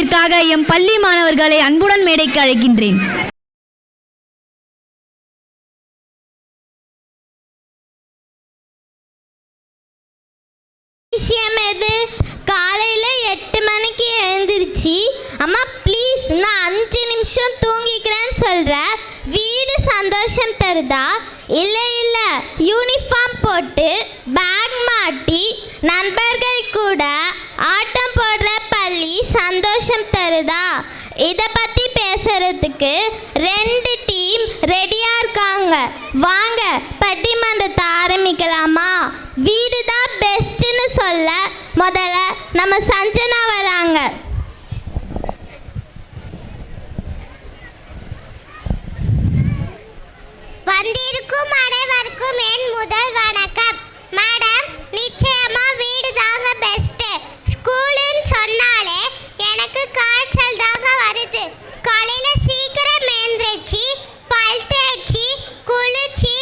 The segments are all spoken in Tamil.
பேசுவதற்காக எம் பள்ளி மாணவர்களை அன்புடன் மேடைக்கு அழைக்கின்றேன். விஷயம் எது? காலையில் 8 மணிக்கு எழுந்திருச்சு அம்மா ப்ளீஸ் நான் 5 நிமிஷம் தூங்கிக்கிறேன்னு சொல்கிற. வீடு சந்தோஷம் தருதா? இல்லை இல்லை, யூனிஃபார்ம் போட்டு பேக் மாட்டி நண்பர்கள் கூட ஆட்டம் போடுற பள்ளி சந்தோஷம் தருதா? இதை பற்றி பேசுறதுக்கு 2 டீம் ரெடியாக இருக்காங்க. வாங்க பட்டிமன்றத்தை ஆரம்பிக்கலாமா? வீடு தான் பெஸ்ட்டுன்னு சொல்ல முதல்ல நம்ம சஞ்சனா வராங்க. வந்திருக்கும் அனைவருக்கும் என் முதல் வணக்கம். மேடம், நிச்சயமா வீடு தாங்க பெஸ்ட். ஸ்கூலுன்னு சொன்னாலே எனக்கு காய்ச்சல் தாங்க வருது. காலையில சீக்கிரம் எழுந்திரிச்சு பல் தேய்ச்சி குளிச்சு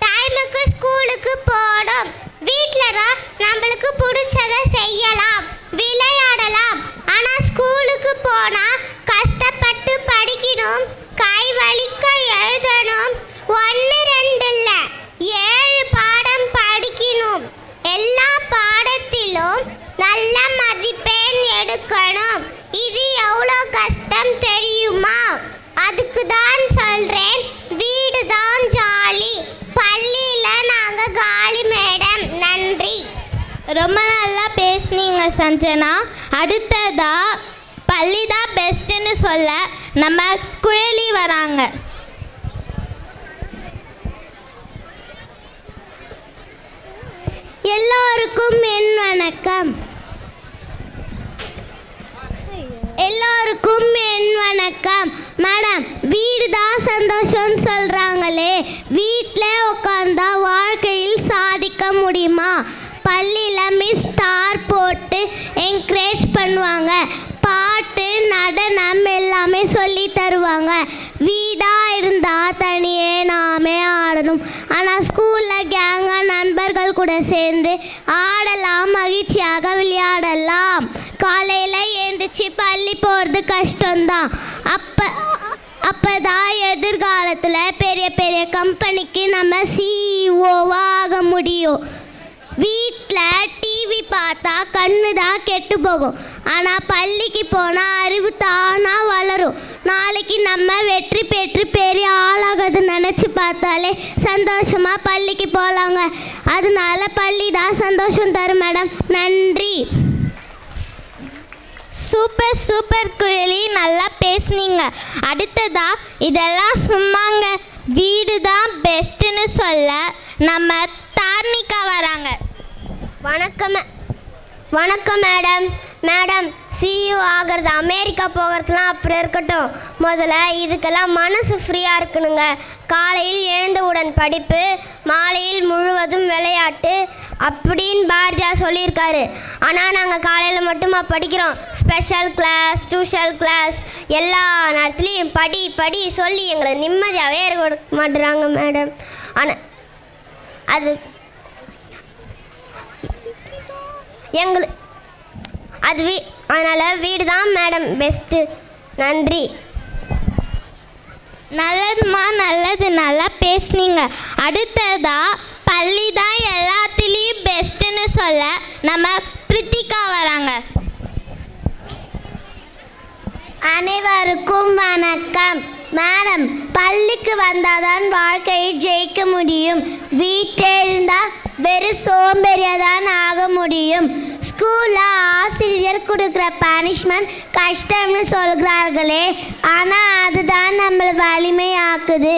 டைமுக்கு ஸ்கூலுக்கு போகணும். வீட்டில் நம்மளுக்கு பிடிச்சதை செய்யலாம், விளையாடலாம். ஆனால் ஸ்கூலுக்கு போனால் கஷ்டப்பட்டு படிக்கணும், கை வலிக்க எழுதணும். 1 2 இல்லை, 7 பாடம் படிக்கணும். எல்லா பாடத்திலும் நல்ல மதிப்பெண் எடுக்கணும். இது எவ்வளோ கஷ்டம் தெரியுமா? அதுக்கு தான் சொல்கிறேன், வீடு தான் ஜாலி, பள்ளியில் நாங்கள் காலி மேடம். நன்றி. ரொம்ப நல்லா பேசுனீங்க சஞ்சனா. அடுத்ததா பள்ளி தான் பெஸ்ட்டுன்னு சொல்ல நம்ம குழலி வராங்க. எல்லோருக்கும் என் வணக்கம். எல்லோருக்கும் என் வணக்கம். மேடம், வீடு தான் சந்தோஷம்னு சொல்கிறாங்களே, வீட்டில் உட்காந்தா வாழ்க்கையில் சாதிக்க முடியுமா? பள்ளியில் மிஸ் ஸ்டார் போட்டு என்கரேஜ் பண்ணுவாங்க, பாட்டு நடனம் எல்லாமே சொல்லி தருவாங்க. வீடாக இருந்தால் தனியே நாமே ஆடணும். ஆனால் ஸ்கூலில் கேங்காக நண்பர்கள் கூட சேர்ந்து ஆடலாம், மகிழ்ச்சியாக விளையாடலாம். காலையில் எழுந்திரிச்சு பள்ளி போகிறது கஷ்டம்தான். அப்போதான் எதிர்காலத்தில் பெரிய பெரிய கம்பெனிக்கு நம்ம சிஇஓவாக ஆக முடியும். வீட்டில் டிவி பார்த்தா கண்ணு தான் கெட்டு போகும். ஆனால் பள்ளிக்கு போனால் அறிவு தானாக வளரும். நாளைக்கு நம்ம வெற்றி பெற்று பெரிய ஆளாகிறது நினச்சி பார்த்தாலே சந்தோஷமாக பள்ளிக்கு போகலாங்க. அதனால பள்ளி தான் சந்தோஷம் தரும் மேடம். நன்றி. சூப்பர் சூப்பர் குழலி, நல்லா பேசுனீங்க. அடுத்ததா இதெல்லாம் சும்மாங்க, வீடு தான் பெஸ்ட்டுன்னு சொல்ல நம்ம தார்னிகா வராங்க. வணக்கம் மேடம். மேடம், சிஇஓ ஆகிறது அமெரிக்கா போகிறதுலாம் அப்புறம் இருக்கட்டும். முதல்ல இதுக்கெல்லாம் மனசு ஃப்ரீயாக இருக்கணுங்க. காலையில் எழுந்தவுடன் படிப்பு, மாலையில் முழுவதும் விளையாட்டு அப்படின்னு பாரதியா சொல்லியிருக்காரு. ஆனால் நாங்கள் காலையில் மட்டுமா படிக்கிறோம்? ஸ்பெஷல் கிளாஸ், டியூஷன் கிளாஸ் எல்லா நேரத்துலேயும் படி சொல்லி எங்களை நிம்மதியாகவே இருக்க மாட்டுறாங்க மேடம். ஆனால் அதனால் வீடு தான் மேடம் பெஸ்ட்டு. நன்றி. நல்லதுமா, நல்லது, நல்லா பேசுனீங்க. அடுத்ததா பள்ளி தான் எல்லாத்துலேயும் பெஸ்ட்டுன்னு சொல்ல நம்ம பிரித்திகா வராங்க. அனைவருக்கும் வணக்கம். மேடம், பள்ளிக்கு வந்தாதான் வாழ்க்கையை ஜெயிக்க முடியும். வீட்டில் இருந்தால் வெறும் சோம்பேறியாக தான் ஆக முடியும். ஸ்கூலில் ஆசிரியர் கொடுக்குற பனிஷ்மெண்ட் கஷ்டம்னு சொல்கிறார்களே, ஆனால் அதுதான் நம்மளை வலிமையாக்குது.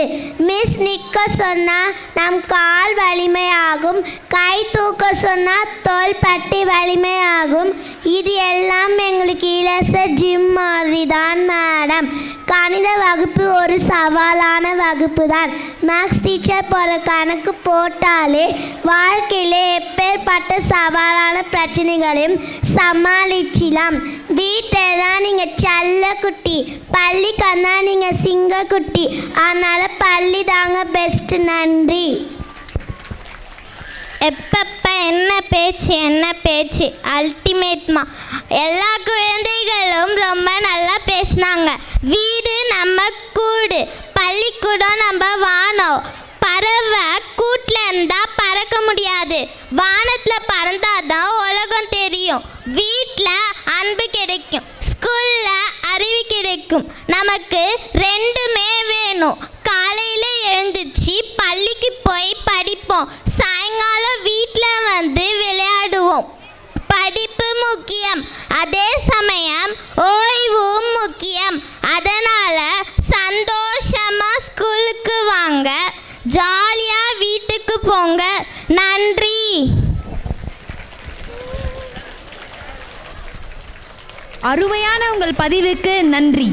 மிஸ் நிற்க சொன்னால் நம் கால் வலிமையாகும், கை தூக்க சொன்னால் தோல் பட்டி வலிமையாகும். இது எல்லாம் எங்களுக்கு இலச ஜிம் மாதிரி தான் மேடம். கணித வகுப்பு ஒரு சவாலான வகுப்பு தான். மேக்ஸ் டீச்சர் போகிற கணக்கு போட்டாலே வாழ்க்கையிலே எப்பேற்பட்ட சவாலான பிரச்சனைகளையும் சமாளிச்சிடலாம். வீட்டில் தான் நீங்கள் செல்ல குட்டி, பள்ளிக்கு வந்தால் நீங்கள் சிங்க குட்டி. அதனால் பள்ளி தாங்க பெஸ்ட்டு. நன்றி. எப்பப்போ என்ன பேச்சு அல்டிமேட்மா. எல்லா குழந்தைகளும் ரொம்ப நல்லா பேசினாங்க. வீடு நம்ம கூடு, பள்ளிக்கூடம் நம்ம வானம். பறவை கூட்டில் இருந்தால் பறக்க முடியாது, வானத்தில் பறந்தாதான் உலகம் தெரியும். வீட்டில் அன்பு கிடைக்கும், ஸ்கூலில் அறிவு கிடைக்கும். நமக்கு ரெண்டுமே வேணும். காலையில் எழுந்துச்சு பள்ளிக்கு போய் படிப்போம், சாயங்காலம் வீட்டில் வந்து விளையாடுவோம். படிப்பு முக்கியம், அதே சமயம் ஓய்வும் முக்கியம். அதனால் சந்தோஷமாக ஸ்கூலுக்கு வாங்க, ஜாலியாக வீட்டுக்கு போங்க. நன்றி. அருமையான உங்கள் பதிவுக்கு நன்றி.